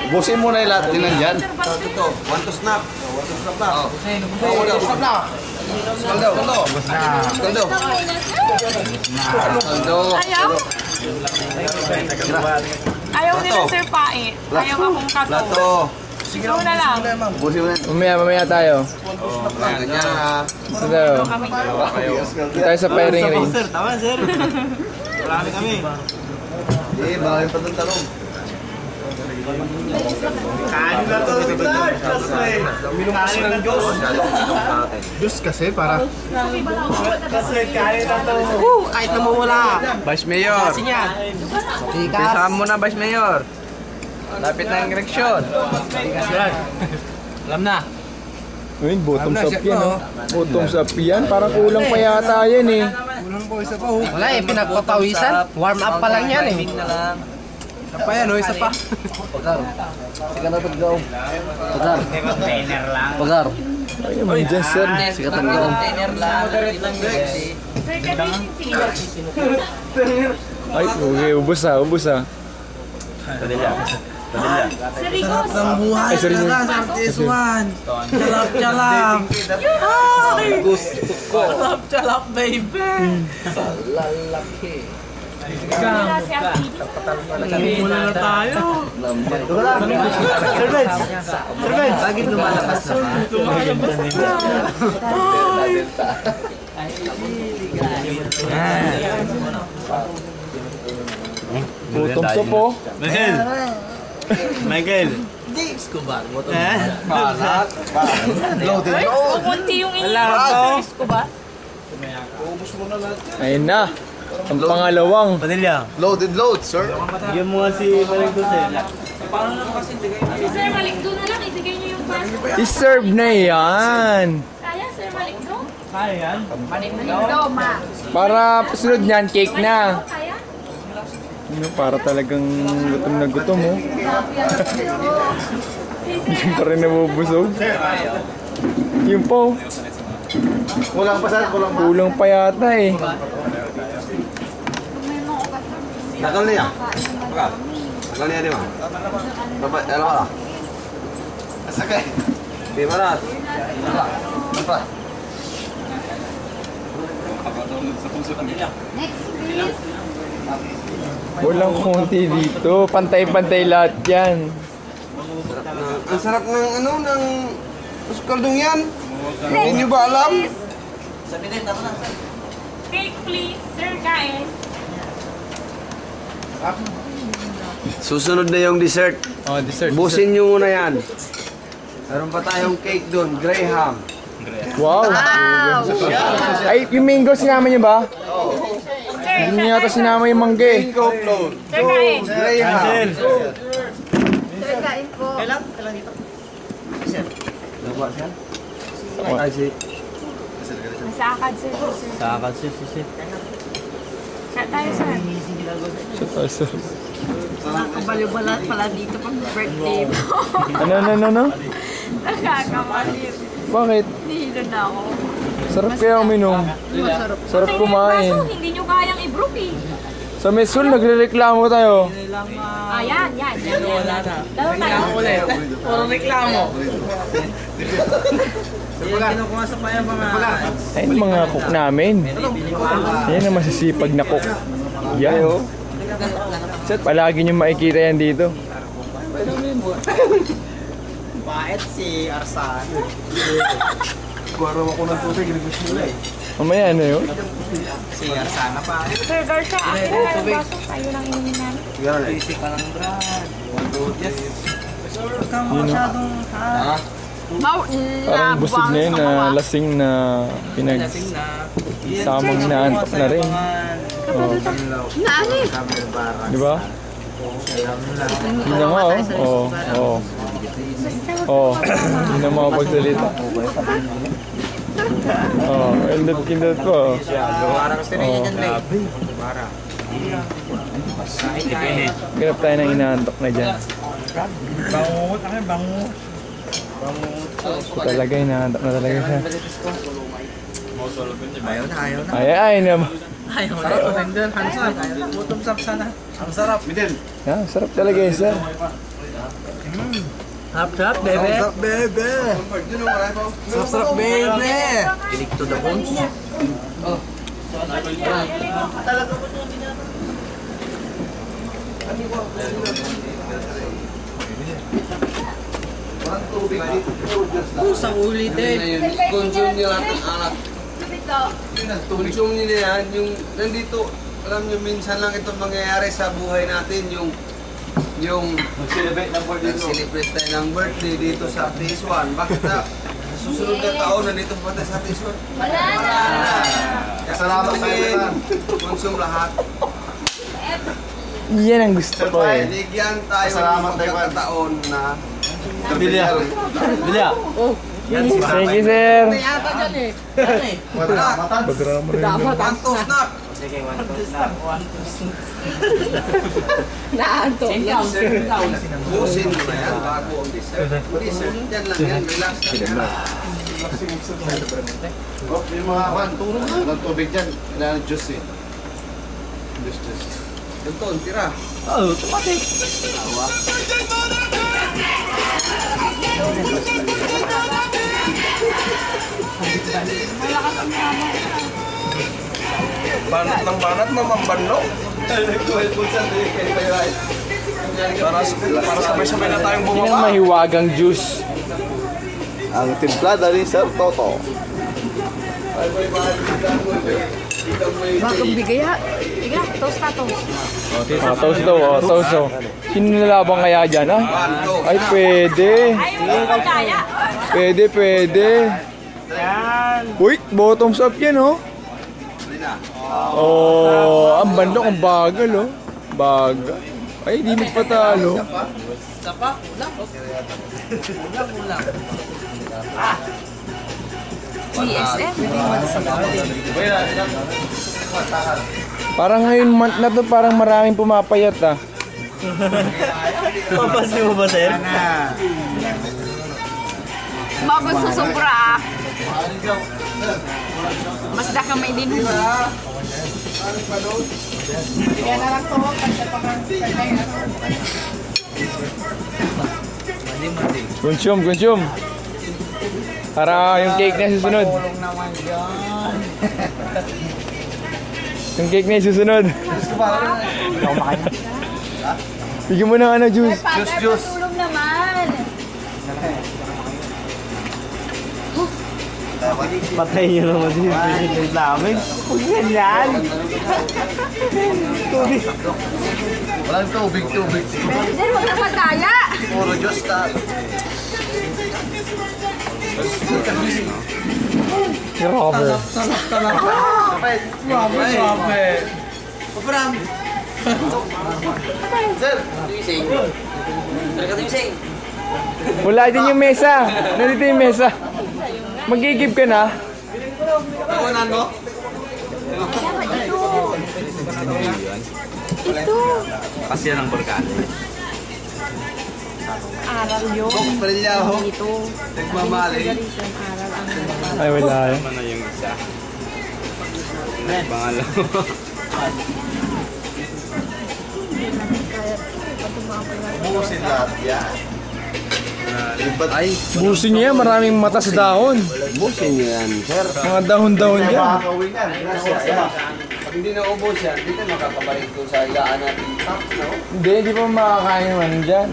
Busin mo na yung lahat din nandyan. Ito, one to snap. One to snap na. Snap na. Skaldo. Skaldo. Skaldo. Ayaw? Ayaw nila Sir Pai. Ayaw akong kato. Lato. Ikaw na lang. Busin mo na. Mamaya tayo. Ganyan ha. Tayo. Tayo sa firing range. Sir, tama sir. Marami kami. Marami pa doon talong. Kain na to, Victor. Minum kasi ng Diyos. Diyos kasi para... Kasi kain na to. Kahit na mawala. Vice Mayor. Kasi niya. Pisahan mo na, Vice Mayor. Lapit na ang eleksyon. Alam na. Ayun, bottoms up yan. Bottoms up yan. Parang kulang pa yata yan eh. Wala eh, pinagpatawisan. Warm up pa lang yan eh. Isa pa yan, isa pa. Sige na pagdaong. Pagar. Container lang. Pagar. Ayun naman dyan, sir. Sige pagdaong. Sir, Ay, okay, ubus ah, ubus ah. Sir Rico. Ang buhay Ay, sorry, sorry. talaga sa RTS1. Chalap-chalap. Ay! Gusto ko. Chalap-chalap, baby. Lalaki. Wala si Ate. Mula na tayo. Sir Benz. Sir Benz. Lagi lumalabas na. Bottoms up po. Michael. Michael. Balat. Loaded. Ay, kukunti yung iniwan. Sir Rico ba? Ayun na. Ang pangalawang. Padilla. Loaded load, sir. Bigyan mo nga si Maligdo sir. Sir Malikdo na lang. Itigay niyo yung pass. I-serve na yan. Kaya, Sir Malikdo? Kaya yan? Malikdo, ma. Para sunod niyan, cake na. Kaya? Ano, para talagang gutom na gutom oh. Hindi pa rin nabubusog. Yun po. Kulang pa, sir. Kulang pa. Kulang pa yata eh. Nakal niya. Bakal. Nakal niya, di ba? Bapak, alam ka lang. Asakay. Di ba na? Apa? Walang konti dito. Pantay-pantay lahat yan. Ang sarap ng ano, ng kaldong yan. Hindi niyo ba alam? Cake, please. Sir, kain. Susunod na yung dessert. Oh, dessert. Busin niyo muna yan. Meron pa tayong cake doon, Graham. Wow. Ay, yung mango sinama niyo ba? Sir, Hindi niyo yata sinama yung mangga eh. Mango float. Sir, kain. Graham. Sir, kain po. Ay, si. Nasa akad, sir. Sakal sir, sir. Chat tayo, sir. Kabaliw-balat pala dito pag birthday mo. Ano? Nakakamalit. Bakit? Nihilo na ako. Sarap kaya uminom. Sarap kumain. Kaso, hindi nyo kayang i-brook eh. Sa Mesul, nagre-reklamo tayo. Ah, yan. Laro tayo. Puro reklamo. Kinukuha sa paya mga... Ayun mga cook namin. Yan ang masisipag na cook. Yan. Palagi nyo makikita yan dito. Bait si Arsan. Guwaro ako ng tubig, ginagos nila eh. Mamaya ano yun? Si Arsana pa. Sir Garcia, ako na yung baso. Tayo lang inumin namin. Siguro na eh. Busy ka lang, Brad. Huwag kang masyadong... Parang busog na yun na lasing na pinagsamang inaantok na rin. Di ba? Yun na nga oh. Yun na mga pagsalita. Kindot ko. Ganap tayo ng inaantok na dyan. Bango. Talaga, inaantok na talaga siya. Ayaw na. Ay naman. Sarap pa rin doon. Hansan. Bottom up sana. Ang sarap. Sarap talaga yun, sir. Sarap, bebe. Bebe! Yun ang marami po. Sarap, bebe! Kilig to the bone. Walang tubig dito. Pusang ulit eh. Consume nyo lahat ng alak. Consume nyo na yan. Yung nandito, alam nyo, minsan lang ito mangyayari sa buhay natin. Yung celebrate tayo ng birthday dito sa T1. Bakit na? Susunod na taon, nandito pa tayo sa T1. Wala na. Salamat tayo. Consume lahat. Yan ang gusto ko eh. Bigyan tayo ng pagkakataon na Bilya. Bilya. Thank you, sir. Yata dyan eh. Pantos na! Naanto. Busin mo na yan bago ang dessert. Dessert, yan lang yan. Relax lang yan. Yung mga kwan, ng tubig dyan, kailangan juice eh. Juice. Tonton, tira. Oh, tumatik. Banat ng banat, mamambanlo. Para sabay-sabay na tayong Yan ang bumaba. mahiwagang juice. Ang timplada ni Sir Toto. Bakit bigaya? Iga, toast na toast. Toast daw, toast daw. Sino nalabang kaya dyan, ah? Ay, pwede. Ay, hindi kaya. Pwede. Uy, bottoms up yan, oh. Oh, ang bandok, ang bagal, oh. Bagal. Ay, di magpatalo. Sapa, ulam. Ulam. GSF. Parang ngayon month na to, parang maraming pumapayat, ah. Papansin mo ba, sir? Mabot sa sobra ah. Mas da kamay din. Consume. Para yung cake na susunod. Yung cake na susunod. Bigyan mo ng ano, juice. Juice. Tulong naman. Patay nyo naman si president namin. Huwag ganyan. Walang tubig. President, huwag na magkaya. Puro Diyos na. Grabe. Wala din yung mesa. Nandito yung mesa. Magigib ka na. Kasi yan ang barkada. Aral yun. Palilyaho. Dito. Nagmamali. Aral ang Ay, wala eh. Ano yung isa? Pangalaw. Busin lahat yan. Ay, Busin niya, maraming mata sa dahon. busin nyo yan, sir. Mga dahon-dahon dyan. Makakawin yan. Pag hindi naubos yan, hindi tayo makakabalik doon sa higaan natin. Hindi pa makakain naman dyan.